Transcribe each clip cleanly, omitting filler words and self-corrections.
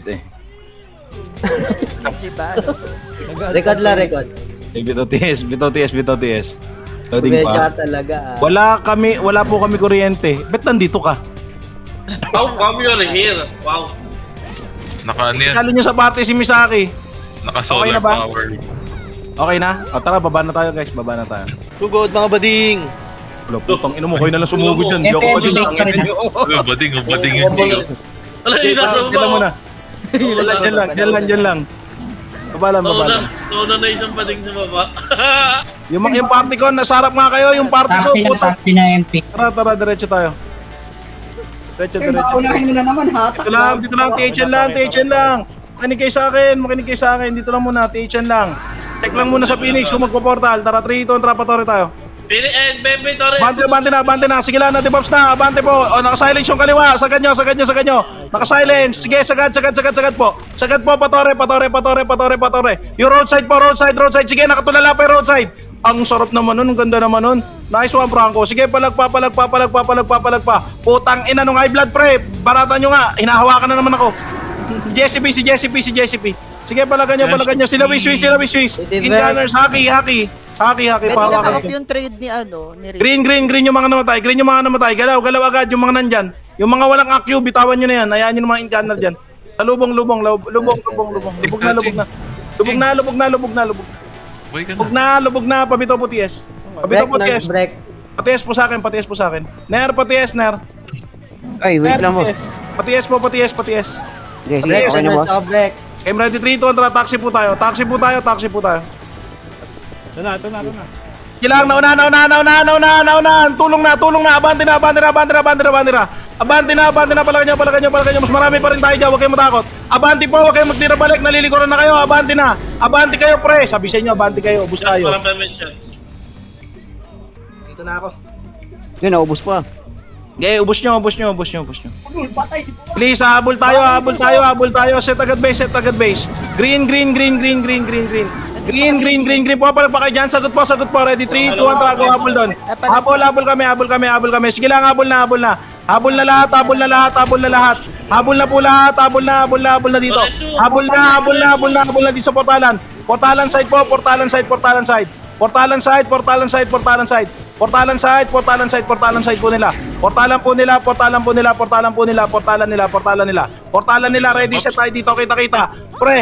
eh. Record lang, record. BTOTS. Loading Medya pa. talaga. Wala po kami kuryente. Ba't nandito ka? How come you're here? Wow. Naka ano yan? Isali niyo sa bate si Misaki. Naka Okay solar na ba? power. Okay na? O tara, baba na tayo guys. Baba na tayo. Sugod mga bading! Wala putang ina mo. Kayo na lang sumugod dyan. Di ako pa din. Bading yung jigo. Ano yung nasa Diyan lang muna. Diyan lang. Baba lang. Nauna na isang pading sa baba. Yung party ko, nasarap nga kayo. Yung party ko. Taxi na MP. Tara, diretso tayo. Diretso. Paunahin mo na naman, ha? Dito lang, THN lang. Makinig kayo sa akin. Dito lang muna, THN lang. Check lang muna sa Phoenix kung magpo-portal. Tara, 3, 2, trapatory tayo. Bebe, Torre. Bante na. Sige lang, debuffs na. Abante po. O, naka-silence yung kaliwa. Sagad nyo. Naka-silence. Sige, sagad po. Sagad po, patore. Yung roadside po, roadside. Sige, nakatulala pa yung roadside. Ang sarap naman nun, ang ganda naman nun. Nice one, Franco. Sige, palagpa. Putang ina nung high blood, pre. Baratan nyo nga. Hinahawakan na naman ako. Si JCP. Sige, palagan nyo. Sila wish. In gunners, haki. Pwede Pahawakan na ko. yung trade ni Rick. Green yung mga namatay. Galaw agad yung mga nandyan. Yung mga walang AQ, bitawan nyo na yan. Hayaan nyo ng mga incanner dyan. Sa lubong. Lubog na. Boy ka na. Lubog na. Pabito po TS. Break. Patias po sa akin. Ner. Ay, wait lang mo. Patias po. Sige, okay na boss. Break. I'm ready 3, 2, 1, taxi po tayo. Ito na. Kailangan naunahan. Tulong na. Abante na. Palagan nyo. Mas marami pa rin tayo dyan. Huwag kayong matakot. Abante po. Huwag kayong magtira balik. Nalilikuran na kayo. Abante na. Abante kayo, pre. Sabi sa inyo, abante kayo. Ubus tayo. Parang payment shots. Dito na ako. Yun, naubos pa. Okay, ubus nyo. Please, habol tayo. Set agad base. Green. Pumapalag pa kayo dyan. Sagot po. Ready, 3, 2, 1, trago. Habol doon. Habol kami. Sige lang, habol na. Habol na lahat. Habol na po lahat. Habol na dito. Habol na dito sa portalan. Portalan side. Portalan side po nila. Portalan nila. Ready, set tayo dito. Kita. Pre,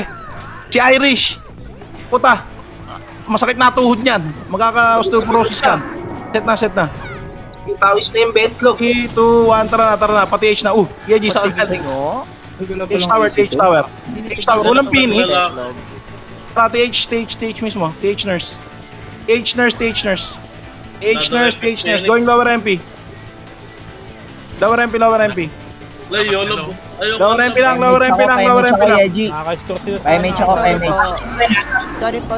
si Irish. Puta. Masakit na tuhod niyan. Magkaka-osteoporosis yan. Set na. Pawis na yung bentlog. 3, 2, 1, tara na. Pati H na. EG sa galing. TH tower. Walang Phoenix. Tara, TH mismo. TH nurse. Going lower MP. Lower MP. Yolo. Lower MP lang. Payment ako. Sorry po.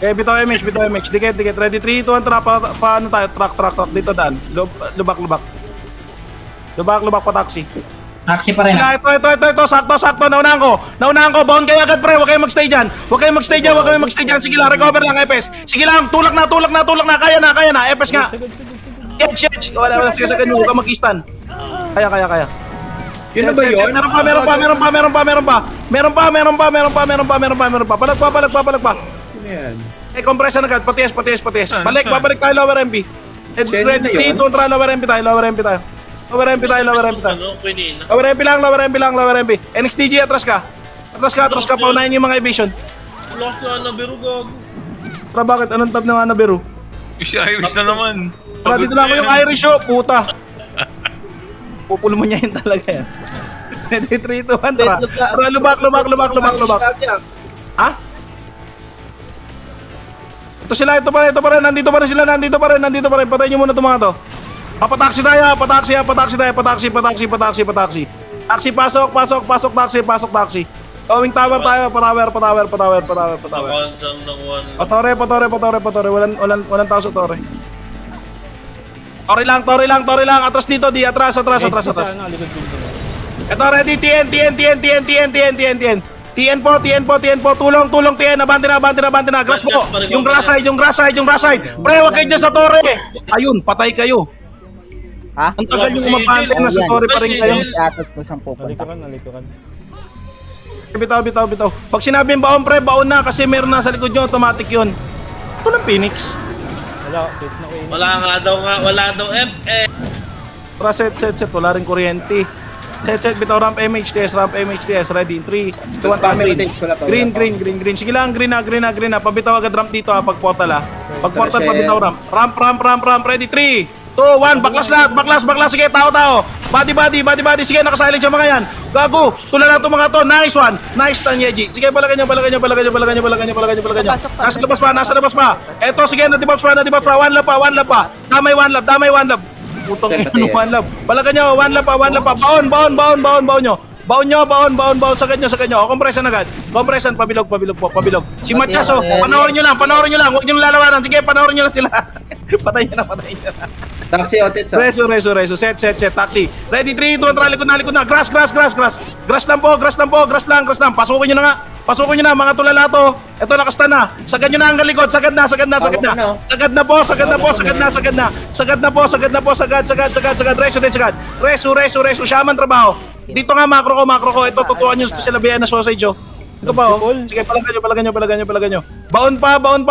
Okay, bitaw MH. Dikit. Ready, 3, 2, 1, tara. Paano tayo? Truck. Dito daan. Lubak. Lubak pa taxi. Taxi pa rin. Sila, ito. Sakto. Naunahan ko. Bound kayo agad, pre. Huwag kayong magstay dyan. Sige lang, recover lang, FS. Sige lang, tulak na. Kaya na. FS nga. Edge. Wala. Sige sa ganyan. Huwag kang mag-istan. Kaya. Yun na ba yun? Meron pa. Palag pa. Ano yan? Compressor agad. Patis. Babalik tayo lower MP. Ready, 3, 2, tara, lower MP tayo. Lower MP lang. NXDG, atras ka. Paunahin yung mga evasion. Lost na Nabiru, gog. Tara, bakit? Anong tab ng Nabiru? Si Iris na naman. Tara, dito lang ako yung Irish, puta. Pupulo mo niya yun talaga yan. Ready, 3, 2, 1, tara. Tara, lubak. Ha? Ito pa rin. Nandito pa rin. Patayin nyo muna itong mga to. Pataksi tayo. Taxi, pasok, taxi. Going tower tayo, patower. Nakansang ng one. Patore. Walang tao sa tore. Tore lang. Atras dito, di. Atras. Ito, ready, TN. TN po. Tulong, TN. Abante na. Grass po. Yung grass side. Pre, wag kayo dyan sa tore. Ayun, patay kayo. Ha? Ang tagal yung umabante na sa tore pa rin kayo. Atas ko saan pupunta. Nalikuran. Bitaw, bitaw, bitaw. Pag sinabing baon pre, baon na kasi meron na sa likod nyo, automatic yun. Ito lang Phoenix. Wala nga daw nga, wala daw FE. Tara, set, wala rin kuryente. Set, bitaw, ramp MHTS, ready in 3, 2, 1, green. Green. Sige lang, green na. Pabitaw agad ramp dito ha, pag portal ha. Pag portal, pabitaw ramp. Ramp, ready, 3, 2, 1, baklas lahat, baklas, sige, tao. Body, sige, nakasilent siya mga yan. Gago, tulan na ito mga to, nice Tanyeji. Sige, balagan nyo. Nasa labas pa. Eto, sige, na-debuff pa, one lap pa. Damay one lap. Putong ino, one lap. Balagan nyo, one lap pa. Baon nyo. Sagad nyo. O, compression agad. Pabilog. Si Matias, panoorin nyo lang. Huwag nyo lalawanan. Sige, panoorin nyo lang sila. Patayin nyo na. Taxi outed sa. Reso. Set. Taxi. Ready, 3, 2, 1, likod na. Grass. Grass lang po. Pasukin nyo na, mga tulala to. Ito, nakasta na. Sagad nyo na hanggang likod. Sagad na. Sagad na po. Reso. Shaman trabaho. Dito nga, macro ko. Ito, tutuan nyo sa labihan na sausage, oh. Ito pa, oh. Sige, palagan nyo. Baon pa. Baon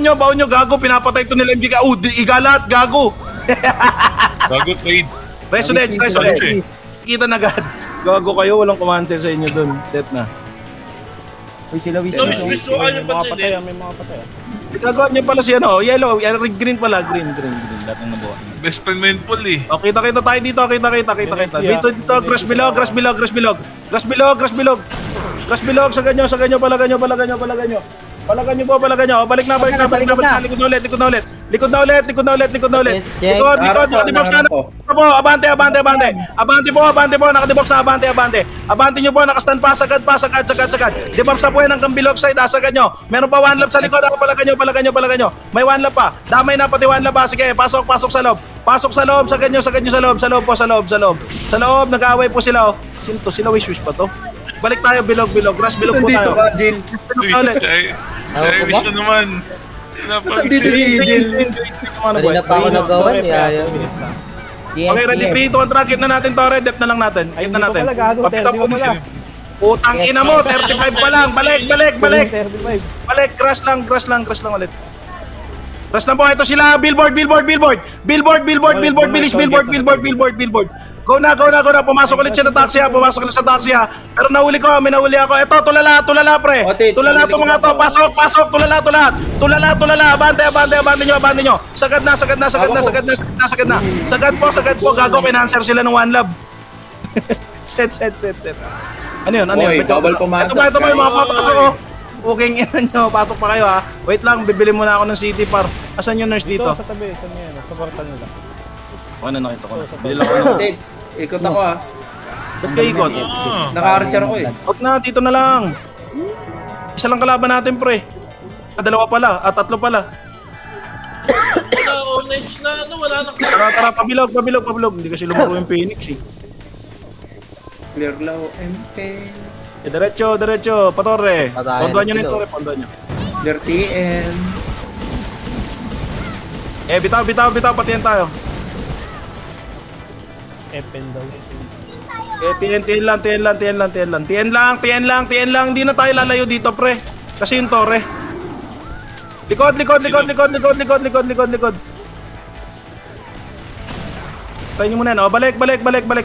nyo. Gago, pinapatay ito nila MGK. Igalat, gago. Bago trade. Reso. Kita na agad. Gago kayo, walang commander sa inyo dun. Set na. Nabisbisuan yung pansin Gagawa niya pala si ano, yellow, green pala, green. Lahat ng nabuha. Best friend mo yun, Paul eh. O, kita tayo dito, kita. Dito, grass bilog. Sagad nyo, palagan nyo. Palagan nyo. O, balik na. Likod na ulit. Likod na ulit. Likod. Nakadibop na. Abante. Abante po. Nakadibop sa abante. Abante nyo po, nakastand pa. Sagad. Dibop sa puwen hanggang bilog side. Sagad nyo. Meron pa one lap sa likod. Palagan nyo. May one lap pa. Damay na pati one lap pa. Sige, pasok sa loob. Sagad nyo sa loob. Sa loob, nag-aaway po sila. Sino to? Sila wish pa to? Balik tayo, bilog. Grass bilog po tayo. Irish na naman. Kanina pa ako nagawa niya. Okay, ready 3, 2, 1, track. Hit na natin to, dep na lang natin. Papita po mo siya. Putang ina mo, 35 pa lang. Balik. Crash lang ulit. Crash lang po, ito sila. Billboard. Bilis, billboard. Go na. Pumasok ulit siya sa taxi ha. Pero may nahuli ako. Ito, tulala pre. Tulala to mga to. Pasok. Tulala. Abante nyo. Sagad na. Sagad po. Gago, kinanser sila ng one love. Set. Ano yun? Bawal pumasok. Ito ba yung mga papasok ko? Okay, yan nyo. Pasok pa kayo ha. Wait lang, bibili muna ako ng city par. Asan yung nurse dito? Sa tabi, sa portal nila. Ano nakita ko na? Bili lang ako na. Ikot ako ah. Ba't kayo ikot? Naka-archer ako eh. Huwag na, dito na lang. Isa lang kalaban natin pre. Dalawa pala, tatlo pala. Orange na, wala na. Tara, pabilog. Hindi kasi lumaro yung Phoenix eh. Clear low MP. Diretso, patorre. Patayin Pondoan nyo na na yung sila. torre, pondoan nyo. Clear TN. Bitaw, patiyan tayo. Epen daw. TN lang. Hindi na tayo lalayo dito, pre. Kasi yung torre. Likod. Tayo nyo muna yan. Balik.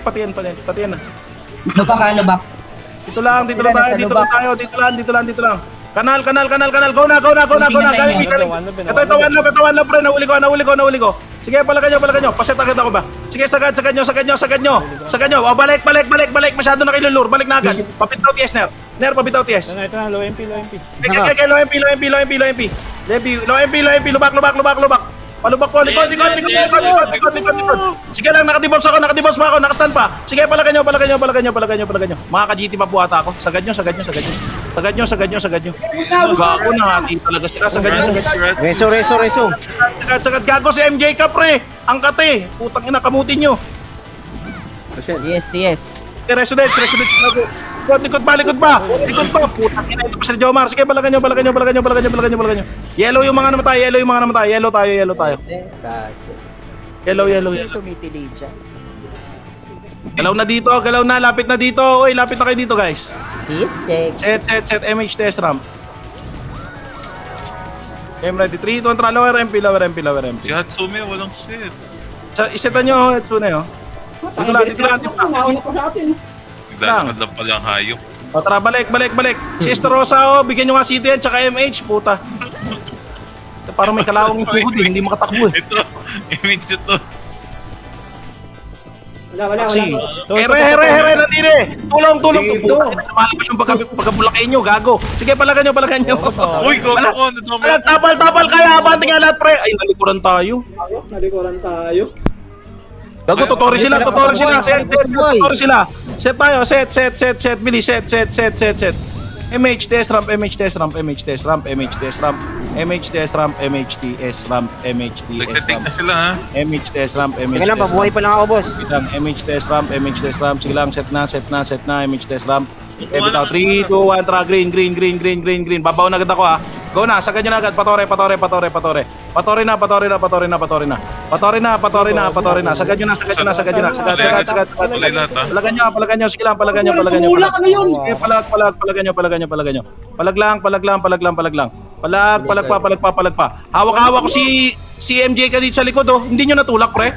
Patiyan na. Lubak. Dito lang tayo. Kanal. Go na. Galing. Ito, one lap, pre. Nahuli ko. Sige, palagan nyo. Paset agad ako ba? Sige, sagad nyo. Balik. Masyado na kilulur. Balik na agad. Papitaw TS, Ner, papitaw TS. Ito na, low MP. Okay, low MP. Lubak. Palubak po, likod. Sige lang, nakadibos pa ako, nakastand pa. Sige, palagan nyo. Mga ka-GT pa po ata ako. Sagad nyo. Gago na, hati talaga sila. Sagad nyo. Reso. Sagad. Gago si MJ ka, pre. Ang kate. Putang ina, kamutin nyo. TS. Reso. Likod pa. Putang ina, ito pa si Jomar. Sige, palagan nyo. Yellow yung mga namatay. Yellow tayo. Yellow. Sino tumitilid dyan? Galaw na dito, galaw na, lapit na dito. Uy, lapit na kayo dito, guys. Yes, check. Set, MH test ramp. Game ready, 3, 2, 1, lower MP. Si Hatsume, walang set. Isetan nyo, Hatsune, oh. Dito lang. Naglalakad lang pala ang hayop. O, tara, balik. Si Estarosa, oh, bigyan nyo nga CTN, tsaka MH, puta. Parang may kalawang yung tuhod, hindi makatakbo, eh. Ito, image to. Taxi. Here, nandire. Tulong. Dito. Lumalabas yung pagkabulakain nyo, gago. Sige, palagan nyo. Uy, go ko. Tapal, kaya abante nga lahat, pre. Ay, nalikuran tayo. Gago, tutori sila. Set tayo, set. Bilis, set. MH test ramp. Nagtatik na sila, ha? MH test ramp. Teka lang, pabuhay pa lang ako, boss. MH test ramp. Sige lang, set na. MH test ramp. Bitaw, 3, 2, 1, tara, green. Babaw na agad ako, ha. Go na, sagad nyo na agad. Patore na. Sagad nyo na. Tuloy lahat, ha? Palagan nyo. Sige lang, palagan nyo. Sige, palagan nyo. Palag pa. Hawak ko si MJ ka dito sa likod, oh. Hindi nyo natulak, pre.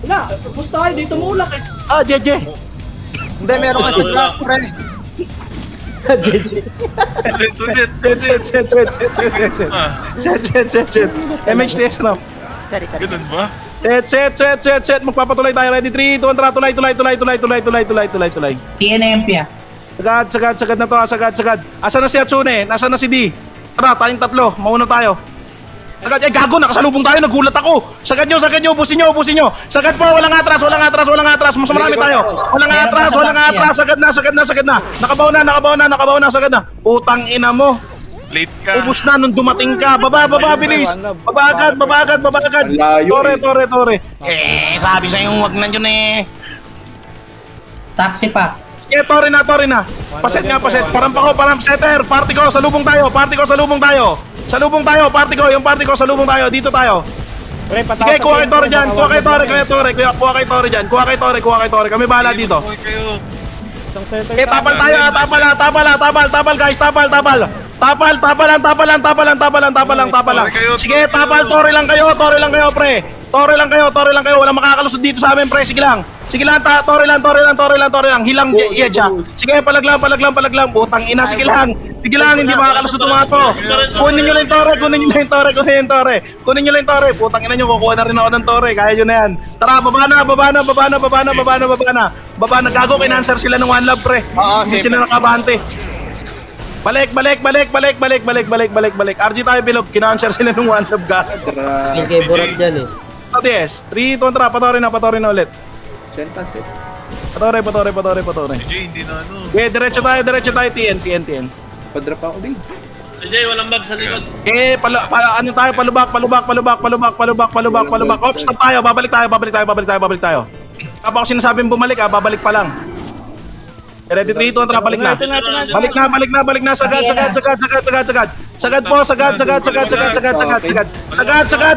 Wala, tapos tayo dito mulak eh. Ah, JJ. Hindi, meron kasi black, pre. Ulit. Set. MH test ramp. Sorry. Ganun ba? Set. Magpapatuloy tayo. Ready? 3, 2, 1, tara. Tuloy. TNMP ah. Sagad na to. Sagad. Asa na si Hatsune? Nasa na si D? Tara, tayong tatlo. Mauna tayo. Sagad. Ay, gago. Nakasalubong tayo. Nagulat ako. Sagad nyo. Ubusin nyo. Sagad po. Walang atras. Mas marami tayo. Walang atras. Sagad na. Nakabaw na. Sagad na. Putang ina mo. Late ka. Ubus na nung dumating ka. Baba, bilis. Baba agad. Tore. Sabi sa'yo, wag na yun, eh. Taxi pa. Sige, tore na. Paset. Param setter. Party ko, salubong tayo. Yung party ko, salubong tayo. Dito tayo. Pre, Sige, kuha kay Tore dyan. Kuha kay Tore. Kami bahala dito. Okay kayo. Okay, tapal tayo. Tapal, guys. Tapal lang. Sige, tapal. Tore lang kayo, pre. Tore lang kayo. Walang makakalusot dito sa amin, pre. Sige lang. Tore lang. Hilang siya. Sige, palag lang. Putang ina, sige lang. Hindi makakalusot yung mga to. Kunin nyo lang yung tore. Putang ina nyo, kukuha na rin ako ng tore. Kaya nyo na yan. Tara, baba na. Gago, kinanswer sila ng One Love, pre. Hindi sila nakabante. Balik. RG tayo bilog, kinanswer sila ng One Love, gago. Yung kay Borat dyan eh. Yes, 3, 2, 1, patore na ulit. Diyan pa set. Patore. JJ, hindi na ano. Okay, diretso tayo, TN. Padrop ako, babe. Jay, walang bab sa likod. Okay, palubak. Ops, stop tayo, babalik tayo. Kapag ako sinasabing bumalik, babalik pa lang. Ready, 3, 2, 1, balik na. Balik na. Sagad.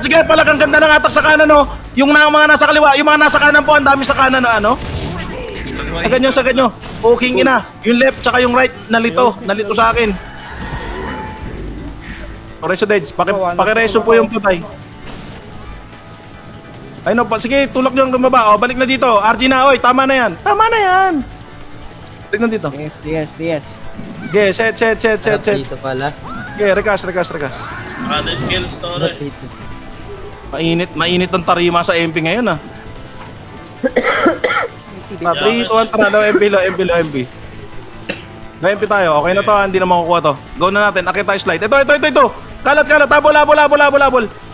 Sige, palagang ganda ng atak sa kanan, no. Yung mga nasa kaliwa, yung mga nasa kanan po, ang dami sa kanan, ano. Sagad nyo. Poking ina. Yung left, tsaka yung right, nalito sa akin. Reso Deds, pakireso po yung patay. Ay no, sige, tulak nyo hanggang baba. O, balik na dito. RG na, oy, tama na yan. Balik na dito. Yes. Okay, set. Dito pala. Okay, rekas. 100 kills, Tore. Mainit ang tarima sa MP ngayon, ah. 3, 2, 1, tara. Low MP. Low MP tayo. Okay na to, hindi na makukuha to. Go na natin. Akit tayo slide. Ito. Kalat. Habol.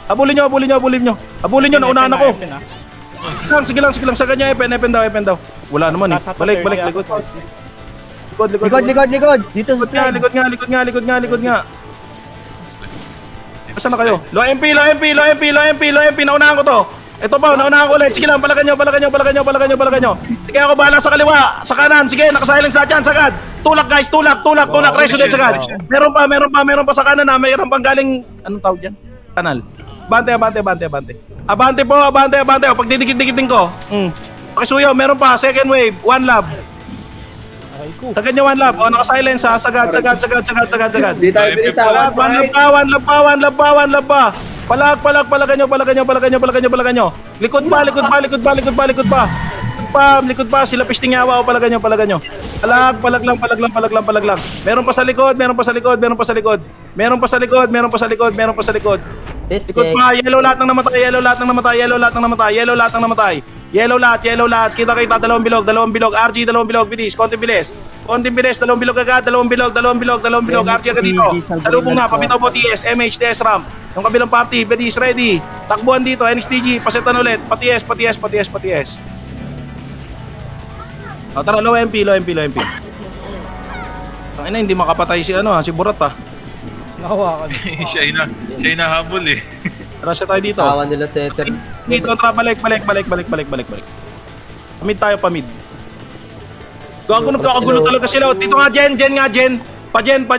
Habulin nyo. Naunahan ako. Sige lang. Sagad nyo, Epen daw. Wala naman, eh. Balik. Likod. Likod. Dito sa slide. Likod nga. Asan na kayo? Low MP. Naunahan ko to. Ito pa, naunahan ko ulit. Sige lang, palagan nyo. Sige, ako bahala sa kaliwa. Sa kanan. Sige, nakasilence na dyan. Sagad. Tulak, guys. Tulak. Reso din, sagad. Meron pa sa kanan, ha. Meron pang galing, anong tawag dyan? Kanal. Abante po. Pag didikit-dikitin ko. Pakisuyo, meron pa. Second wave. One lab. Sagad niya one lab. O, naka-silence ha. Sagad. Di tayo binitawan. One lab pa. Palagan nyo. Likod pa. Sila pisting yawa o palagan nyo. Palag lang. Meron pa sa likod. Test Likod check. pa, yellow lahat ng namatay. Yellow lahat. Kita, dalawang bilog. RG, dalawang bilog, bilis. Konting bilis, dalawang bilog agad, dalawang bilog. RG agad dito. Salubong na, pabitaw po TS, MH, TS ramp. Yung kabilang party, Bedis ready. Takbuhan dito, NXTG, pasetan ulit. PatiS. O, tara, low MP. Tangina, hindi makapatay si Burat ha. Siya inahabol eh. Tara siya tayo dito. Tawa nila setter. Dito, tara, balik. Pamid. Gago, nagkakagulo talaga sila. Dito nga, Jen. Pajen.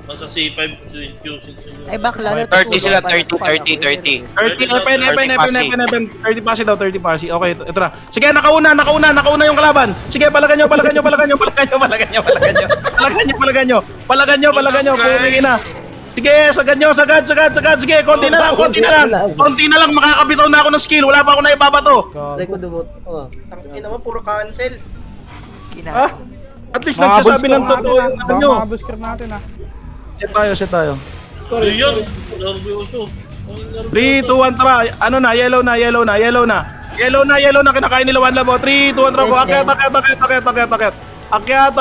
Basta C5, Q6. Ay, bakla. 30 sila, 30. 30, Epen. 30 pasi daw, 30 pasi. Okay, ito na. Sige, nakauna yung kalaban. Sige, palagan nyo. Palagan nyo. Pumingin na. Sige, sagad. Sige, konti na lang. Makakabitaw na ako ng skill. Wala pa ako na ibabato. Like ko dumot. Oh. Ina mo, puro cancel. Ha? At least nagsasabi ng totoo yung ano nyo. Mabusker natin ah. Set tayo. Yun, nervyoso. 3, 2, 1, tara. Ano na? Yellow na. Kinakain nila one labo. 3, 2, 1, tara. Akyat.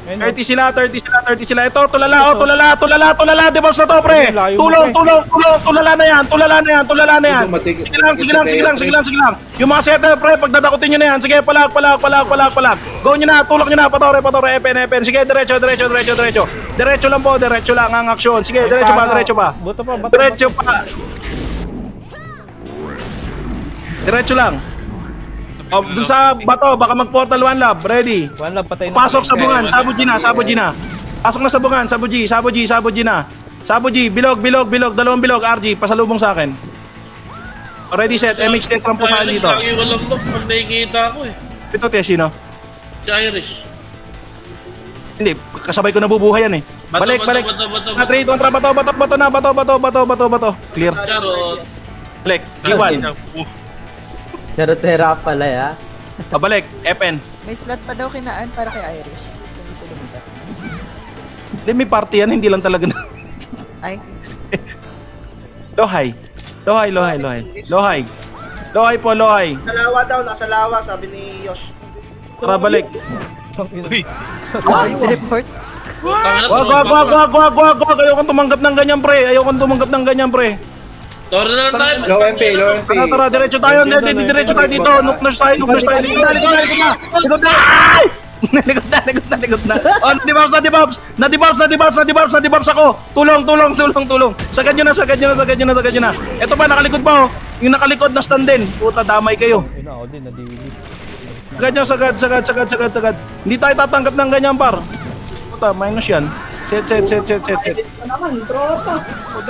30 sila. 30 sila. Ito, tulala. Debuffs na to, pre. Tulong. Tulala na yan. Sige lang. Yung mga setter, pre, pagdadakutin nyo na yan. Sige, palag. Go nyo na, tulak nyo na. Patore. Epen. Sige, diretso. Diretso lang ang aksyon. Sige, diretso pa. Diretso lang. O, dun sa bato, baka mag-portal one lab. Ready? One lab, patay na. Pasok sa bungan, Sabuji na. Pasok na sa bungan, Sabuji na. Sabuji, bilog, dalawang bilog, RG, pasalubong sa akin. Ready, set, MH test lang po sa akin dito. Lagi walang lock pag nakikita ko eh. Ito, test, sino? Si Irish. Hindi, kasabay ko nabubuhay yan eh. Balik. Bato. 3, 2, 1, bato. Clear. Charot. Balik, G1. Charotera pala ya. Pabalik, FN. May slot pa daw kinaan para kay Irish. Hindi, may party yan, hindi lang talaga na. Ay, Lohay po. Nasa lawa, sabi ni Yosh. Tara, balik. Uy, report. Wag. Ayokong tumanggap ng ganyan, pre. Toro na lang tayo. Low MP. Tara, diretso tayo dito. Nuk na tayo. Likod na. Oh, na-debuffs ako. Tulong. Sagad nyo na. Ito pa, nakalikod pa oh. Yung nakalikod na stand din. Puta, damay kayo. Sagad. Hindi tayo tatanggap ng ganyan, par. Puta, minus yan. Set. Puta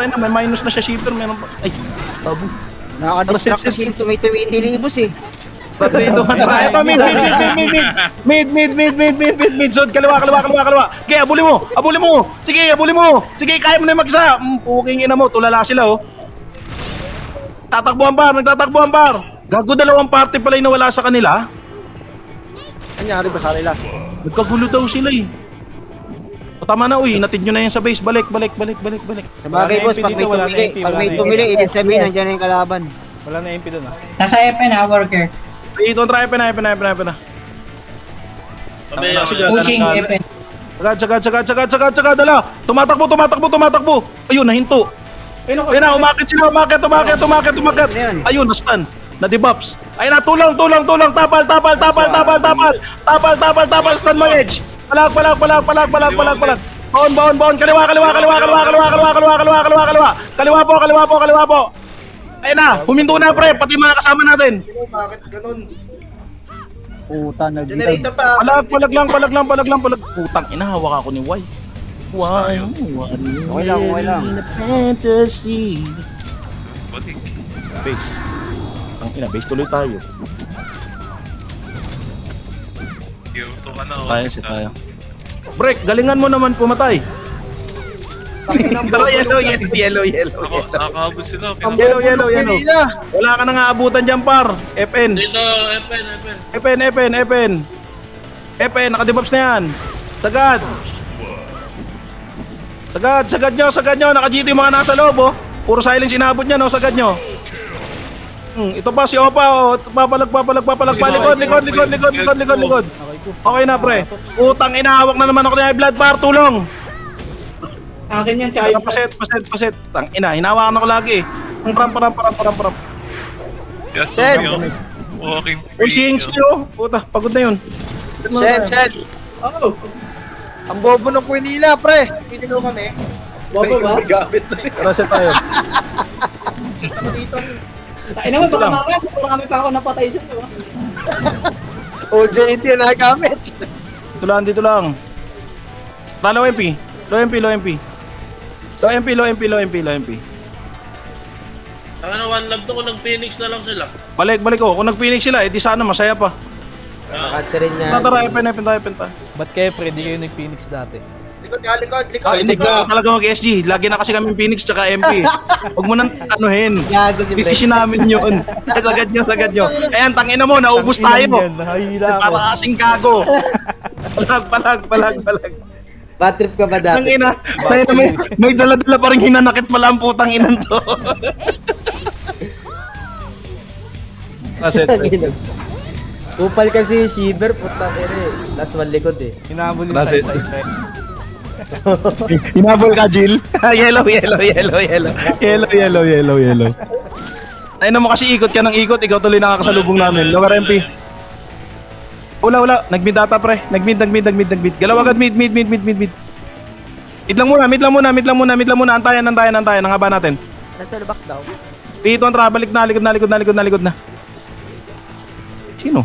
na, may minus na siya shipper. Meron pa. Ay, tabo. Nakaka-distract kasi yung tumitili-libos eh. Ito, mid. Zod, kaliwa. Okay, abuli mo. Sige, kaya mo na yung mag-isa. Puking ina mo, tulala sila oh. Nagtatakbuhan par. Gago, dalawang party pala yung nawala sa kanila. Anyari ba sa kanila? Nagkagulo daw sila eh. O, tama na, natid nyo na yan sa base. Balik. Sabagay boss, pag may tumili, ibig sabihin nandiyan na yung kalaban. Wala na MP doon ah. Nasa FN ha, worker. Ito, try pa na. Pushing FN. Sagad, dala. Tumatakbo. Ayun, nahinto. Ayun na, umakit sila, umakit. Ayun, na-stun. Na-debuffs. Ayun na, tulong. Tapal. Stun mo edge. Palag. Baon. Kaliwa po. Ayun na, huminto na pre, pati mga kasama natin. Bakit ganun? Puta, Generator pa. Palag lang. Putang ina, hawak ako ni Y. Okay lang. Fantasy. buti. base. Ang ina, base tuloy tayo. Kiruto ka na. Kaya siya tayo. Break, galingan mo naman pumatay. Tara, yellow. Nakakaabot sila. Yellow. Wala ka na nga abutan dyan, par. FN. Dito, FN. FN, naka-debuffs na yan. Sagad nyo. Naka-GT yung mga nasa loob, oh. Puro silence inabot niya, no? Sagad nyo. Ito pa si Opa, oh. Papalag. Likod. Okay na, pre. Utang inahawak na naman ako ni Blood, par. Tulong. Akin yan si Paset. Tang ina, hinawakan ako lagi. Param. Yes, Tommy, oh. Walking Uy, si Inksley, oh. Puta, pagod na yun. Shed. Oh. Ang bobo ng Quinila, pre. Bobo ba? Gamit na rin. Tara, set tayo. Ay naman, Ito baka lang. mamaya, baka kami pa ako napatay sa iyo. OJT na nagamit. Dito lang. Low MP. Low MP. Saka na one love to kung nag-Phoenix na lang sila. Balik ko. Kung nag-Phoenix sila, edi sana masaya pa. Nakatsa rin niya. Tara, FN tayo. Ba't kayo, pre? Di kayo nag-Phoenix dati. Hindi ka talaga mag-SG. Lagi na kasi kami Phoenix tsaka MP. Huwag mo nang anuhin. Gago si Pre. Decision namin yun. Sagad nyo. Ayan, tangina mo, naubos tayo. Nahihila ako. Para kasing gago. Palag. Bad trip ka ba dati? Tangina. May dala-dala pa rin hinanakit pala ang putang inan to. Aset. Upal kasi yung Shiver, puta ka rin. Last one likod eh. Hinabol yung That's it. side, pre. Hinabol ka, Jill? Yellow. Ay na mo kasi ikot ka ng ikot, ikaw tuloy nakakasalubong namin. Lower MP. Wala. Nag-mid data, pre. Nag-mid. Galaw agad, mid. Mid lang muna. Antayan. Ang haba natin. Nasa lubak daw. Dito ang balik na, likod na. Sino?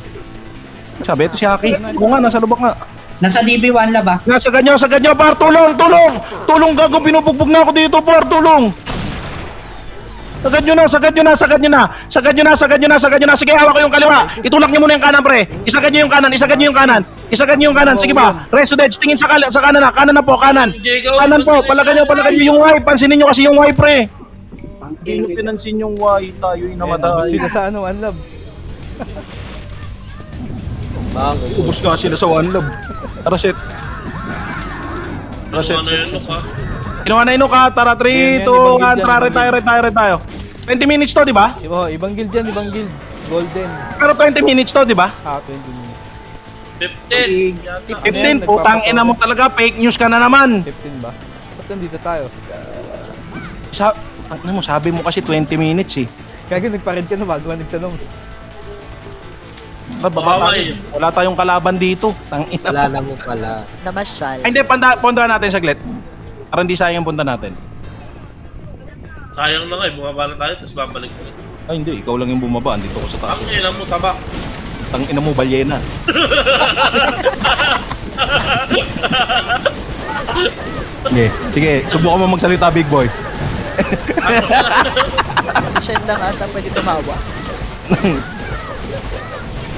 Sabi, ito si Haki. Oo nga, nasa lubak nga. Nasa DB1 la ba? Sagad nyo, par, tulong! Tulong, gago, binubugbog na ako dito, par, tulong! Sagad nyo na! Sige, hawak ko yung kaliwa! Itulak nyo muna yung kanan, pre! Isagad nyo yung kanan! Sige ba? Rest to dead, tingin sa kanan na! Kanan po! Kanan po! Palagan nyo yung Y! Pansinin nyo kasi yung Y, pre! Hindi nyo pinansin yung Y, tayo'y namatay. Sila sa ano, unlove. Ubus nga sila sa One Love. Tara, set. Ano yun, Nuk, ha? Kinuha na inok ha. Tara, 3, 2, 1, retire tayo. 20 minutes to, di ba? Ibang guild yan, ibang guild. Golden. Pero 20 minutes to, di ba? 20 minutes. 15. 15, putang ina mo talaga. Fake news ka na naman. 15 ba? Ba't nandito tayo? Sabi mo kasi 20 minutes eh. Kaya nagparid ka na bago ka nagtanong. Wala tayong kalaban dito. Tangina. Wala na mo pala. Namasyal. Ay, hindi, pondohan natin saglit. Para hindi sayang punta natin. Sayang na nga eh, bumaba na tayo, tapos babalik ulit. Ay, hindi. Ikaw lang yung bumaba. Andito ko sa taas. Ang ina mo, tabak. Tangina mo, balyena. Sige, subukan mo magsalita, big boy. Si Shen lang ata pwede tumawa.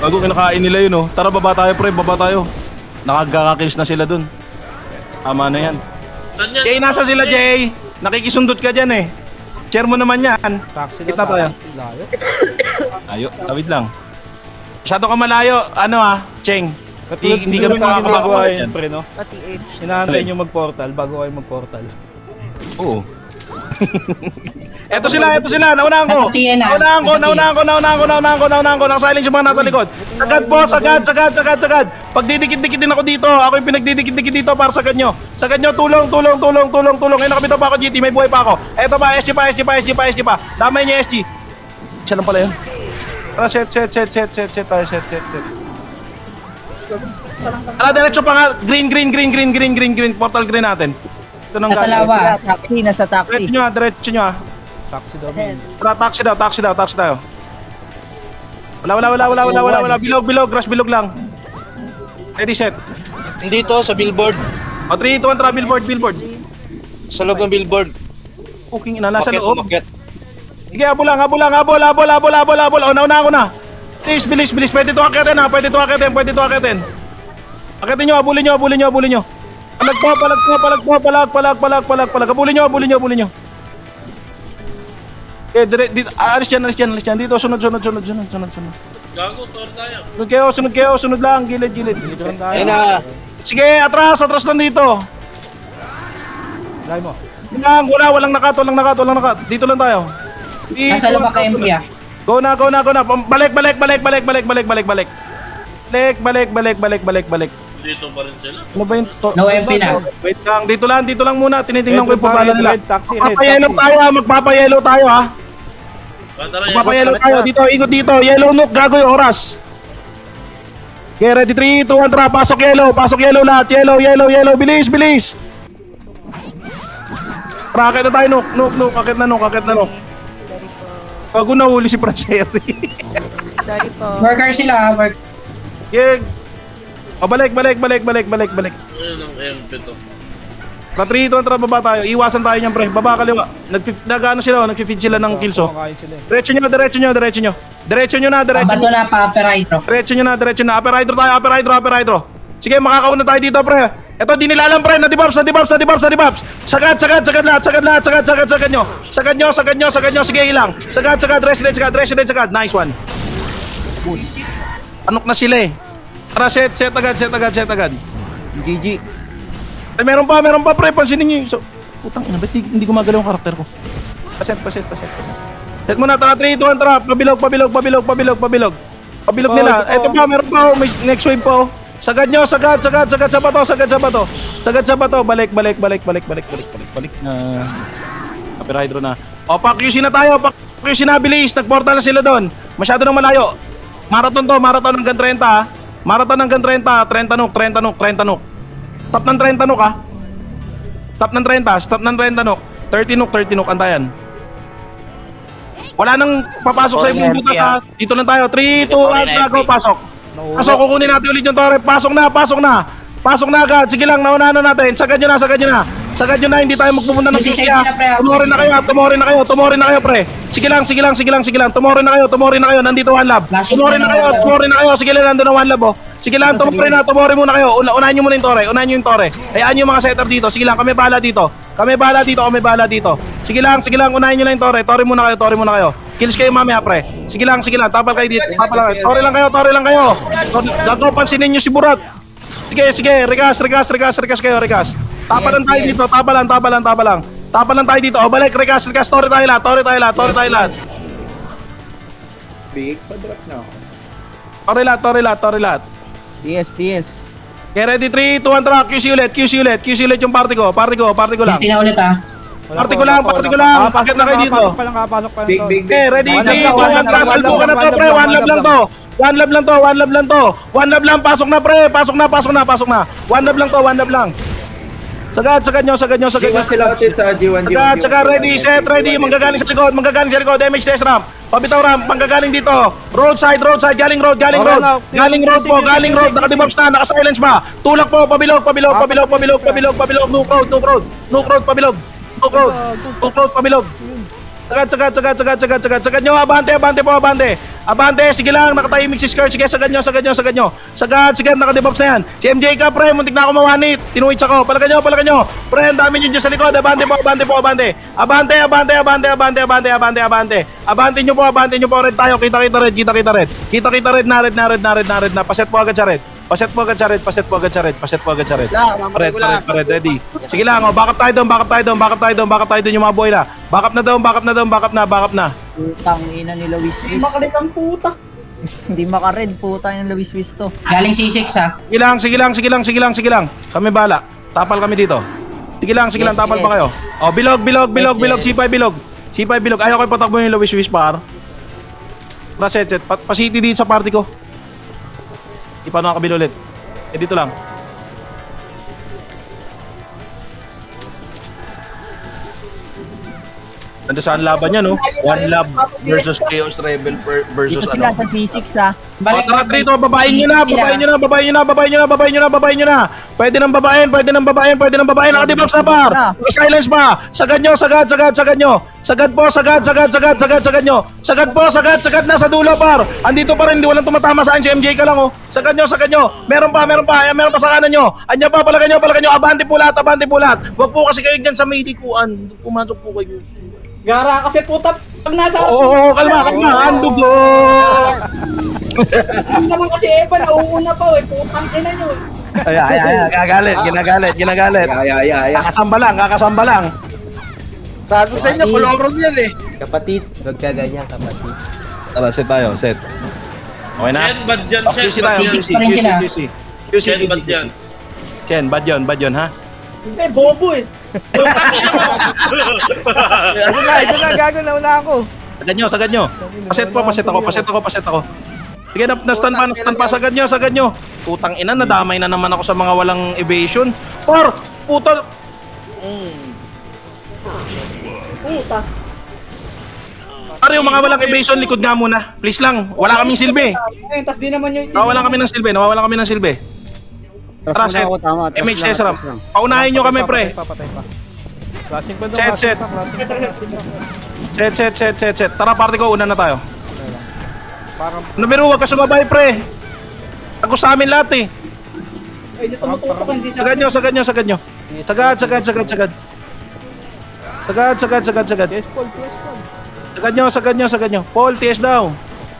Bago kinakain nila yun, oh. Tara, baba tayo, pre. Baba tayo. Nakagakakills na sila dun. Tama na yan. Saan yan? Jay, nasa sila, Jay? Nakikisundot ka dyan, eh. Share mo naman yan. Taxi Kita daw, tayo. taxi. Layo. Ayo, tawid lang. Masyado ka malayo. Ano, Cheng? Hindi ka Katulad makakapagawa yun, yan. pre, no? Pati H. Hinahantay nyo mag-portal bago kayo mag-portal. Oo. Eto sila. Naunahan ko. Nakasilence yung mga nasa likod. Sagad. Pagdidikit-dikit din ako dito. Ako yung pinagdidikit-dikit dito para sagad nyo. Tulong. Ayun, nakabitaw pa ako, GT. May buhay pa ako. Eto pa, SG pa. Damay nyo, SG. Siya lang pala yun. Tara, set. Tara, diretso pa nga. Green. Portal green natin. Ito nang Nakalawa. Nasa taxi. Diretso nyo. Taxi daw. man. Tara, taxi tayo. Wala. Bilog. Rush bilog lang. Ready, set. Dito sa billboard. O, 3, 2, 1, tara, billboard. Sa loob ng billboard. Puking ina, nasa Umakyat, loob. umakyat. Sige, habol lang, habol lang, habol. O, nauna ako na. Bilis. Pwede to akitin ha, pwede to akitin. Akitin nyo, habulin nyo. Palag. Habulin nyo. Alis yan. Dito, sunod. Gago, tor tayo. Sunod lang, gilid. Ayun na. Sige, atras lang dito. Lay mo. Walang nakat. Dito lang tayo. Nasa laba ka MP ah. Go na. Balik. Dito pa rin sila. Ano ba yung No MP na. Wait lang, dito lang muna. Tinitingnan ko yung pabala nila. Taxi, Magpapayelo tayo ha. Tara, Magpapayelo tayo. Dito, ikot dito. Yellow nook, gago yung oras. Okay, ready? 3, 2, 1, tara. Pasok yellow lahat. Yellow. Bilis. Tara, akit na tayo, nook. Akit na nook. Bago nahuli si Prancheri. Sorry po. Worker sila ah, work. Yeg. O, balik. Ayun ang MP to. Tara, 3, 2, 1, tara, baba tayo. Iwasan tayo niyan, pre. Baba kaliwa. Nag-feed sila ng kills, oh. Kumakain sila eh. Diretso nyo na. Bato na pa Perito. Diretso nyo na. Upper hydro. Sige, makakauna tayo dito, pre. Ito, di nila alam, pre. Na-debuffs. Sagad nyo. Sige, ilang. Sagad. Rest. Nice one. Anok na sila eh. Tara, set agad. GG. Ay, meron pa, pre. Pansinin nyo yung... Putang ina, ba't hindi gumagalaw ang karakter ko? Paset. Set mo na, tara, 3, 2, 1, tara. Pabilog nila. Ito pa, meron pa, oh. May next wave pa, oh. Sagad nyo, sagad sa bato. Balik. Upper hydro na. O, pa-QC na tayo, bilis. Nag-portal na sila doon. Masyado nang malayo. Marathon hanggang 30, ha. Marathon hanggang 30 nuk. Stop ng 30 nuk, ha. Stop ng 30 nuk. 30 nuk, antayan. Wala nang papasok sa ibang butas, ha. Dito lang tayo. 3, 2, 1, go, pasok. Pasok, kukunin natin ulit yung torre. Pasok na agad. Sige lang, naunahan na natin. Sagad nyo na, hindi tayo magpupunta ng Sisave Sukia. sila, pre. Tumorin na kayo, pre. Sige lang. Tumorin na kayo. Nandito one lab. Tumorin na kayo. Sige lang, nandun na one lab, oh. Sige lang, tumorin muna kayo. Unahin nyo muna yung torre. Hayaan nyo yung mga setup dito. Sige lang, kami bahala dito. Sige lang, unahin nyo lang yung torre. Torre muna kayo. Kills kayo mamaya, pre. Sige lang. Tapal kayo dito. Torre lang kayo. Gago, pansinin nyo si Burat. Sige. Regas kayo. Tapalan tayo dito. Tapalan tayo dito. O, balik. Regas. Torre tayo lahat. Big pa-drop na ako. Torre lahat. TS. Okay, ready? 3, 2, 1, tara. QC ulit yung party ko lang. Hindi na ulit ah. Party ko lang. Pakit na kayo dito. Kapasok pa lang. Big. Okay, ready? 3, 2, 1, tara. Salpo ka na to, pre. One lap lang to. One lap lang. Pasok na, pre. Pasok na. One lap lang. Sagad nyo. G1 sila outside sa G1. Sagad, ready, set, ready. Manggagaling sa likod. Damage test ramp. Pabitaw ramp, manggagaling dito. Roadside, galing road. Galing road. Naka-debuffs na, naka-silence ba? Tulak po, pabilog. Nuke road, pabilog. Sagad nyo, abante, sige lang, nakatahimik si Skirt, sige, sagad nyo, naka-debuffs na yan. Si MJ ka, pre, muntik na ako mawanit, tinuwits ako, palagan nyo, pre, ang dami nyo dyan sa likod, abante nyo po, red tayo, kita red na, paset po agad sa red, Red, ready. Sige lang, oh, back up tayo doon yung mga boy na. Back up na. Putang ina ni Luis Wiz. Makalit ang puta. Hindi makared, puta yung Luis Wiz to. Galing C6 ah. Sige lang. Kami bala. Tapal kami dito. Sige lang, tapal pa kayo. Oh, bilog, C5 bilog. Ayaw ko ipatakbo yung Luis Wiz par. Set. Pa-city dito sa party ko. Di pa nakakabilo ulit. Dito lang. Ando saan laban niya, no? One Love versus Chaos Rebel versus Dito sila ano. sa C6 ah. Balik Tara dito, babayin nyo na, babayin nyo na, babayin nyo na, babayin nyo na, babayin nyo na, babayin nyo na. Pwede nang babayin, pwede nang babayin, pwede nang babayin. Naka-debuff sa par. Silence pa. Sagad nyo, sagad, sagad, sagad nyo. Sagad po, sagad, sagad, sagad, sagad, sagad nyo. Sagad po, sagad, sagad na sa dulo par. Andito pa rin, hindi walang tumatama sa akin, si MJ ka lang oh. Sagad nyo, sagad nyo. Meron pa, ayan, meron pa sa kanan nyo. Anya pa, palagan nyo. Abante pulat, abante pulat. Huwag po kasi kayo dyan sa may dikuan. Pumasok po kayo. Gara kasi puta, pag nasa Oo, kalma, ang dugo. naman kasi Eva, nauuna pa eh, putang ina nyo. Ay, ginagalit. Kakasamba lang. Sabi sa inyo, koloron yan eh. Kapatid, huwag ka ganyan, kapatid. Tara, set tayo, set. Okay na? Chen, bad yan, Oh, Chen, QC tayo, bad yan. QC, pa rin sila. Chen, bad yan. Chen, bad yun, ha? Hindi, bobo eh. Ito na, gago, nauna ako. Sagad nyo. Paset ako. Sige, na-stun pa, sagad nyo. Putang ina, nadamay na naman ako sa mga walang evasion. Puta. Pare, yung mga walang evasion, likod nga muna. Please lang, wala kaming silbi. Tas di naman yung... Nawawalan kami ng silbi. Tara, set. MH Tesram. Paunahin nyo kami, pre. Papatay pa. Flashing pa doon. Set. flashing pa. Set. Tara, party ko, una na tayo. Parang Numero, wag ka sumabay, pre. Ako sa amin lahat eh. Ay, dito tumututok, hindi sa... Sagad nyo. Sagad. yes, Paul. Sagad nyo. Paul, TS daw.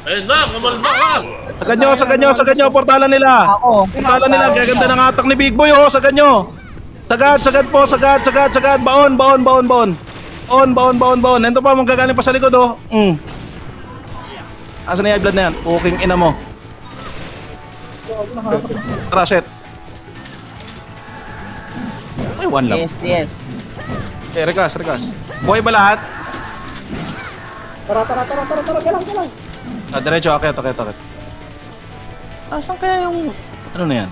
Ayun na, kamalma ka. Sagad nyo. Portalan nila. Portalan nila. Gaganda ng atak ni Big Boy, oh. Sagad nyo. Sagad po. Sagad. Baon. Ito pa, magkagaling pa sa likod, oh. Asan na yung blood na yan? Puking ina mo. Tara, set. Ay, one lang. Yes. Rekas. Buhay ba lahat? Tara, galang. Diretso, akit. Asan kaya yung... Ano na yan?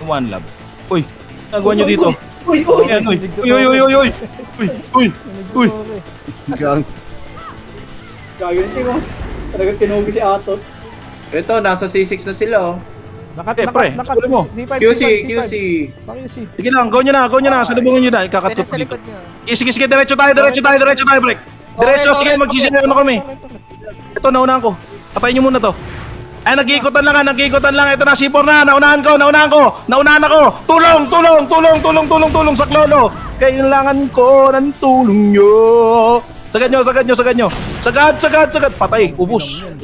Yung one love. Uy! Nagawa nyo dito. Uy! Ayan, Uy! Gang. Gaganti mo. Talagang tinugi si Atots. Ito, nasa C6 na sila, oh. Pre, tuloy mo. QC. Sige lang, go nyo na. Salubungin nyo na. Ikakatut ko dito. Sige, diretso tayo, break. Diretso, sige, magsisilayan na kami. Ito, naunahan ko. Patayin nyo muna to. Ay, nag-iikotan lang. Ito na, C4 na. Naunahan ako. Tulong sa klolo. Kailangan ko ng tulong nyo. Sagad nyo. Sagad. Patay, ubus. Ang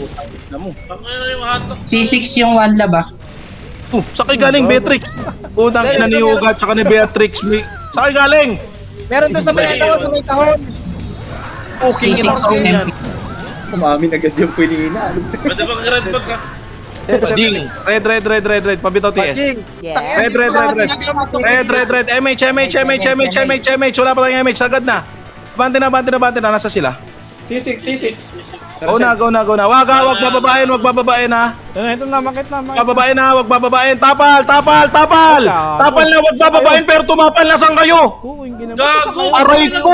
ina yung hatok. C6 yung one lab ah. Sakay galing, Beatrix. Unang ina ni Ugat, tsaka ni Beatrix. Sakay galing. Meron doon sa may sa may kahon. Okay, C6 yan. Umamin agad yung pinina. Pwede bang red bag ka? Red. Pabitaw TS. Paging. Yeah. Red. MH. Wala pa tayong MH. Sagad na. Bante na. Nasa sila. C6. Go na. Wag bababain ha. Ito na, makit na. Wag bababain. Tapal na, wag bababain pero tumapal na saan kayo? Gago! Aray ko!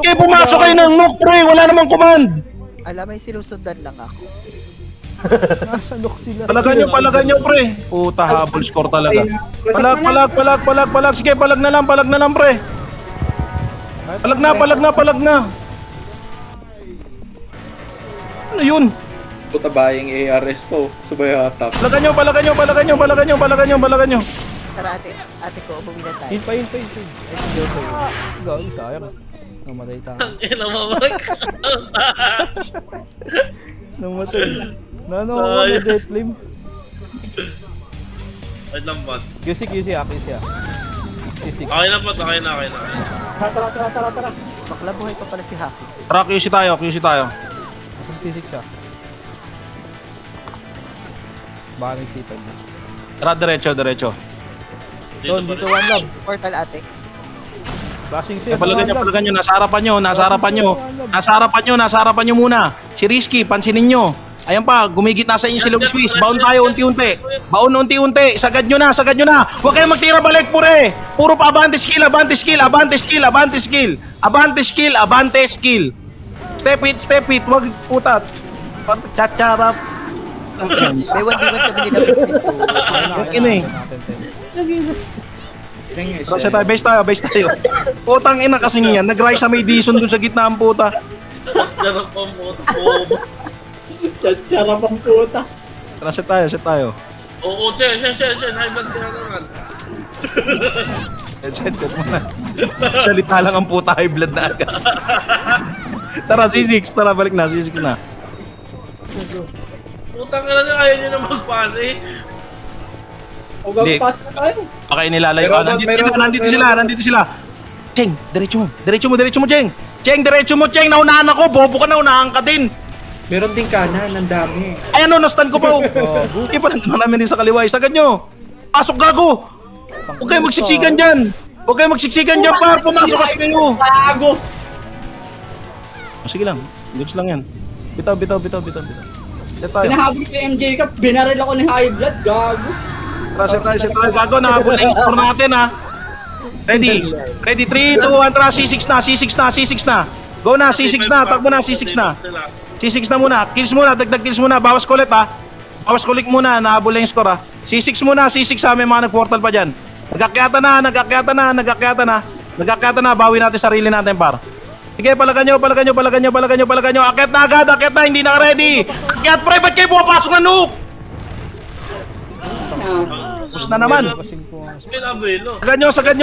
Kaya pumasok kayo ng knock, pre. Wala namang command. Alam, may sinusundan lang ako. Nasa lock sila. Palagan nyo, pre. Puta, habol score talaga. Palag. Sige, palag na lang, pre. Palag na. Ano yun? Puta bayang ARS po. Sabay hatak. Palagan nyo. Tara, ate ko, umuwi na tayo. Hintay. Gago, sayang. Namatay tayo. Ang ina mo, Mark. Namatay. Nano ako na death flame. Wait lang, bot. QC. QC. Okay na, bot. Okay na. Tara. Bakla buhay pa pala si Haki. Tara, QC tayo. Nasa C6 siya. Baka may C5 na. Tara, diretso. Doon, dito one love. Portal ate. Flashing safe. Palagan nyo. Nasa harapan nyo muna. Si Risky, pansinin nyo. Ayan pa, gumigit na sa inyo sila Swiss. Baon tayo unti-unti. Sagad nyo na. Huwag kayong magtira balik, pure. Puro pa abante skill. Abante skill, abante skill. Step it, wag putat. Chacharap. May 1v1 kami nila business to. Ina eh. Base tayo. Putang ina kasi yan, nag-rise sa may Dison dun sa gitna ang puta. Sarap ang moto. Charap ang puta. Tara, set tayo. Oo, Chen. High blood ka na naman. Set muna. Salita lang ang puta, high blood na agad. Tara, C6, tara, balik na, C6 na. Putang ina nyo, ayaw nyo na magpase. O gagapasok na tayo. Baka inilalayo ka. Nandito sila. Cheng, diretso mo, Cheng. Cheng, diretso mo, Cheng. Naunahan ako, bobo ka na, unahan ka din. Meron din kanan, ang dami. Ay ano, nastan ko pa. Hindi pa lang namin din sa kaliwa. Sagad nyo. Pasok gago. Huwag kayo magsiksikan dyan. Par. Pumasok kasi kayo. Bago. Sige lang. Goods lang yan. Bitaw. Set tayo. Pinahabol ko yung MJ ka, binaril ako ng high blood, gago. Set tayo. Gago, nahabol na yung score natin ha. Ready, 3, 2, 1, tara, C6 na. Go na, C6 na, takbo na, C6 na. C6 na muna, kills muna, dagdag kills muna, bawas kulit ha. Bawas kulit muna, nahabol na yung score ha. C6 muna, C6 ha, may mga nag-portal pa dyan. Nagkakyata na, bawi natin sarili natin par. Sige, palagan nyo. Akyat na agad, hindi na ready. Akyat pre, ba't kayo pumapasok na nuke? Tapos na naman. Pinabelo. Sagad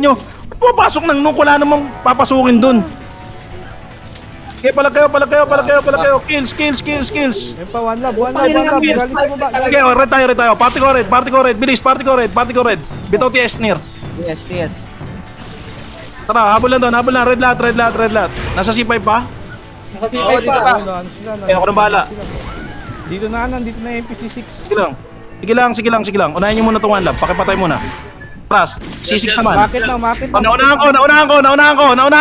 nyo. Pumapasok ng nuke, wala namang papasukin dun. Sige, palag kayo. Kills. May pa, one love. Galing sa baba. Sige, red tayo. Party ko red. Bilis, party ko red. Bitaw TS near. Yes. Tara, habol na. Red lot. Nasa C5 pa? Nakasipay pa. Eh, ako nang bahala. Dito na MP6. Sige lang. Unahin nyo muna itong one lap. Pakipatay muna. Tras, C6 naman. Bakit na? Naunahan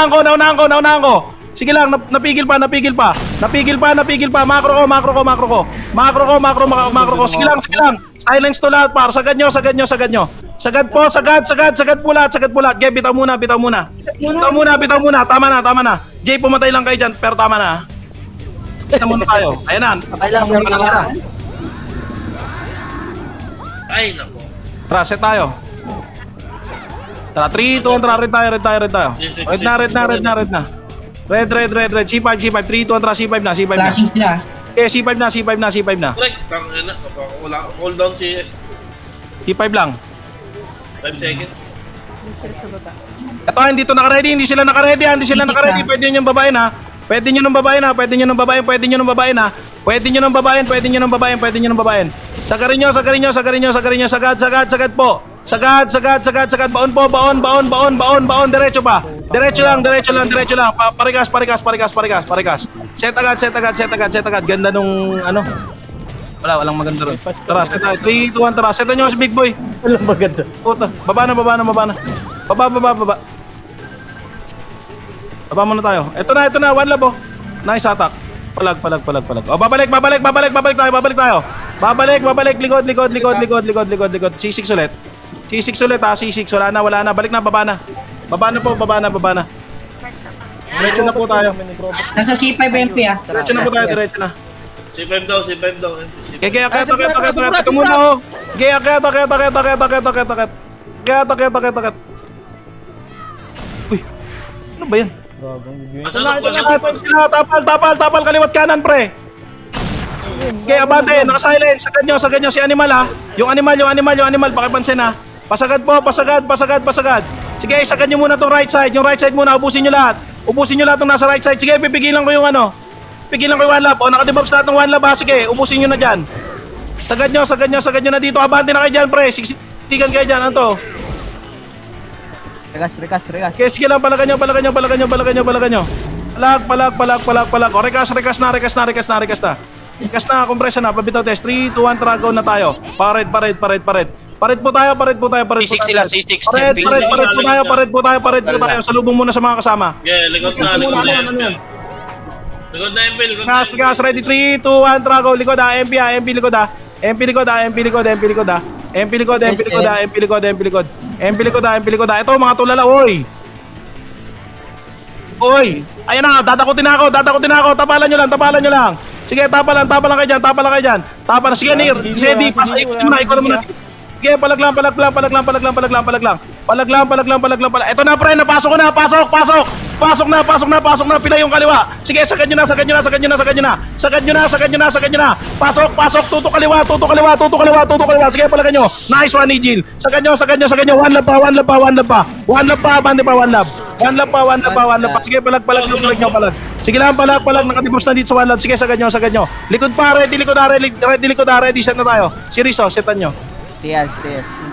ko. Sige lang, napigil pa. Makro ko. Sige lang. Silence to lahat, par. Sagad nyo. Sagad pulat. Jay, bitaw muna. Tama na. Jay, pumatay lang kayo dyan, pero tama na. Isa muna tayo. Ayan na. Ay, nako. Tara, set tayo. Tara, 3, 2, 1, tara, red tayo. Red na. Red. C5, 3, 2, 1, tara, C5 na. Flashing sila. Okay, C5 na. Correct. Tangina. Wala. Hold down CS. C5 lang. 5 seconds. Sila sa baba. Ito, hindi sila naka-ready. Pwede nyo yung babae na. Pwede nyo ng babae. Sagarin nyo. Sagad po. Sagad. Baon. Diretso lang. Parigas. Set agad. Ganda nung ano. Walang maganda ron. Tara, set tayo. 3, 2, 1, tara. Set nyo si Big Boy. Walang maganda. Puta, baba na. Baba muna tayo. Ito na, one lab oh. Nice attack. Palag. Oh, babalik tayo. Babalik, likod. C6 ulit. C6, wala na. Balik na, baba na. Baba na. Diretso na po tayo. Nasa C5 MP ah. Diretso na. C5 daw. Kaya, ito muna oh. Kaya. Uy, ano ba yan? Tapal, kaliwat kanan pre. Okay, abante, naka-silent. Sagad nyo si animal ha. Yung animal, pakipansin ha. Pasagad. Sige, sagad nyo muna tong right side. Yung right side muna, ubusin nyo lahat ng nasa right side. Sige, pipigilan ko yung one lap. O, nakadebobs lahat ng one lap ha. Sige, ubusin nyo na dyan. Sagad nyo na dito. Abante na kayo dyan pre. Siksikan kayo dyan. Ano to? Rekas. Okay, sige lang, palagan nyo. Palag. O, rekas na. Rekas na, compressor na, pabitaw test. 3, 2, 1, trago na tayo. Pared. Pared po tayo. C6 sila, C6. Pared po tayo. Salubong muna sa mga kasama. Yeah, likod na. Likod na MP. Gas, ready, 3, 2, 1, trago. Likod ha, MP likod ha. MP likod ha. Ito, mga tulala, oy. Oy, ayan na, dadakutin na ako, tapalan nyo lang. Sige, tapalan kayo dyan. Sige, Nir, sige, ikaw muna. Sige, palag lang. Ito na, pre, napasok ko na, pasok na, pila yung kaliwa. Sige, sagad nyo na. Pasok, tuto kaliwa. Sige, palagan nyo. Nice one, Nigel. Sagad nyo. One lap pa. Sige, palag. Sige lang, palag. Nakatipos na dito sa one lap. Sige, sagad nyo. Likod pa, ready, set na tayo. Serious, setan nyo. Tias.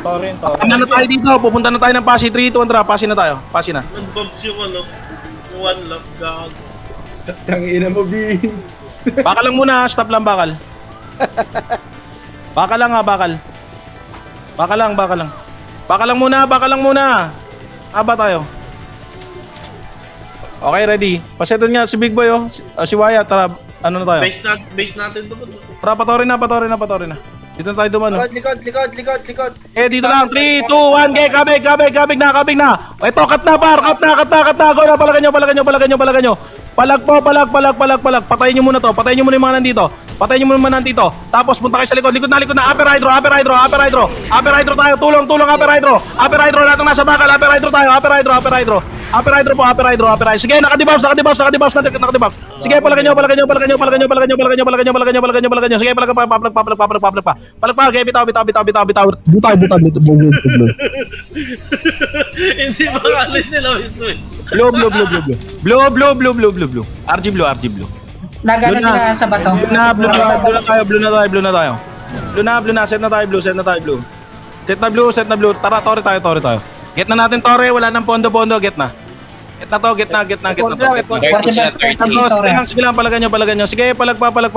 Torin. Pupunta na tayo dito. Pupunta na tayo ng Pasi. 3, 2, 1, tara. Pasi na tayo. Nag-bumps yung one lap gag. Tangina mo, Beans. Bakal lang muna. Stop lang, bakal. Bakal lang. Bakal lang muna. Aba tayo. Okay, ready. Pasetan nga si Big Boy, oh. Si Wyatt, tara. Ano na tayo? Base natin to. Tara, patorin na. Dito na tayo dumano. Likod. Dito lang. 3, 2, 1, okay, kabig na. Ito, cut na. Go na, palagan nyo. Palag. Patayin nyo muna yung mga nandito. Tapos punta kayo sa likod na. Upper hydro tayo. Tulong, upper hydro. Lahat ng nasa bakal, upper hydro tayo. Upper hydro. Sige, naka-debuffs. Sige, palagan nyo. Sige, palag pa. Okay, bitaw. Hindi makali sila Swiss. Blue. RG blue. Nagano sila sa bato. Blue na tayo. Set na tayo blue. Tara, tore tayo. Get na natin, tore. Wala nang pondo. Get na to. Sige lang, palagan nyo. Sige, palag pa. Palag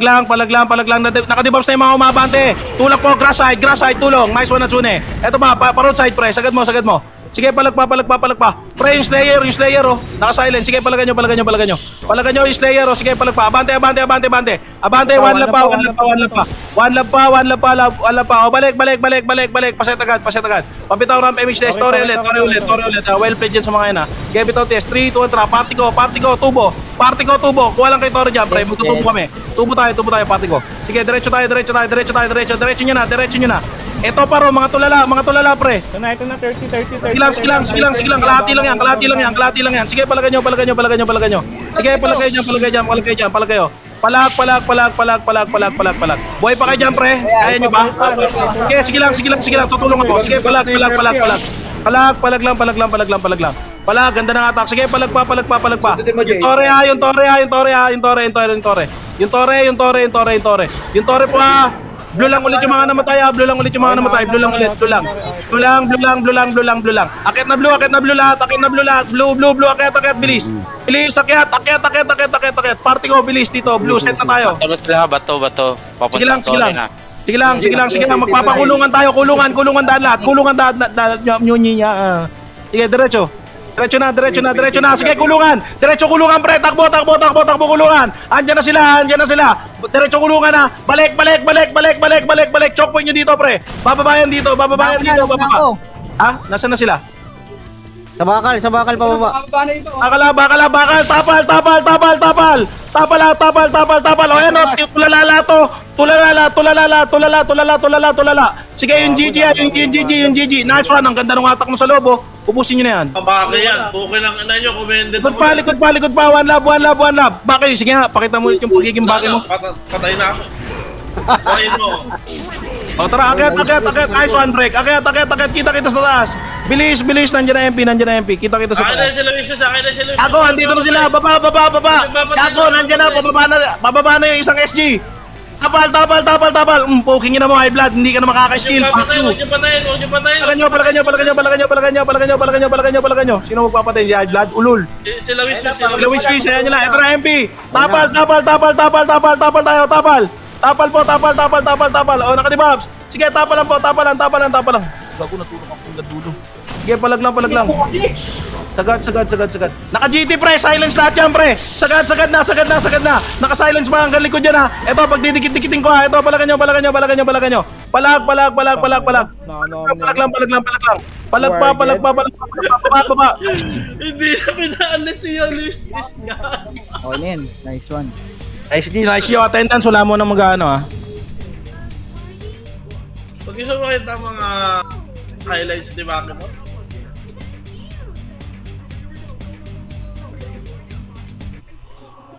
lang. Naka-debuffs na yung mga umabante. Tulak po, grass side, tulong. Nice one, Natsune. Eto ba, pa-road side, pre. Sagad mo. Sige, palag pa. Pre, yung slayer, oh. Naka-silent. Sige, palagan nyo. Palagan nyo yung slayer, oh. Sige, palag pa. Abante. One lap pa. Oh, balik. Paset agad. Pabitaw ramp image test. Story ulit. Well played dyan sa mga yan, ha. Sige, bitaw test. 3, 2, 1, tara. Party ko, tubo. Kuha lang kay Toro dyan, pre. Magtutubo kami. Tubo tayo, party ko. Sige, diretso tayo. Diretso nyo na. Ito paro, mga tulala, pre. Ito na, 30. Sige lang. Kalahati lang yan. Sige, palagay nyo. Sige, palagay dyan. Palag. Buhay pa kayo dyan, pre. Kaya nyo ba? Sige lang. Tutulong ako. Sige, palag. Palag, ganda ng attack. Sige, palag pa. Yung tore po, ha. Blue lang ulit yung mga namatay. Blue lang. Akit na blue lahat. Blue, akit, bilis. Akit. Party ko, bilis dito. Blue, set na tayo. Bato. Sige lang. Magpapakulungan tayo. Kulungan lahat. Sige, diretso na. Sige, kulungan. Diretso kulungan, pre. Takbo, kulungan. Andiyan na sila. Diretso kulungan na. Balik. Choke point nyo dito, pre. Bababayan dito. Bababa. Ha? Nasaan na sila? Sa bakal pababa. Bakal. Tapal. O yan, tulala. Sige, yung GG. Nice one. Ang ganda ng attack mo sa loob, oh. Ubusin nyo na yan. Baka yan. Okay lang na nyo. Commended Likod pa. One lap. Bakay, sige nga. Pakita mo ulit yung pagiging bakay mo. Patay na ako. Sa'yo mo. O tara, akit. Nice one, break. Akit. Kita sa taas. Bilis. Nandiyan na MP. Kita sa taas. Ako, andito na sila. Baba. Ako, nandiyan na. Bababa na yung isang SG. Tapal. Poking nyo na mo, high blood. Hindi ka na makaka-skill. Fuck you. Huwag nyo patayin. Palagan nyo. Sino magpapatay? Si high blood? Ulul. Sila Swiss. Ayan nyo lang. Ito na MP. Tapal tayo. Tapal. O, nakadibabs. Sige, tapalan. Gago, natulog ako ng dulo. Sige, palag lang. Sagad. Naka-GT pre, silence lahat yan pre. Sagad na. Naka-silence mga hanggang likod yan ha. Ito, pag didikit-dikitin ko ha. Ito, palagan nyo. Palag. Palag pa. Baba. Hindi na pinaalis siya, Luis nga. Oh, yan. Nice one. Nice yo. Attendance, wala mo na mag-ano ha. Pag gusto mo kita mga highlights ni Bakit mo,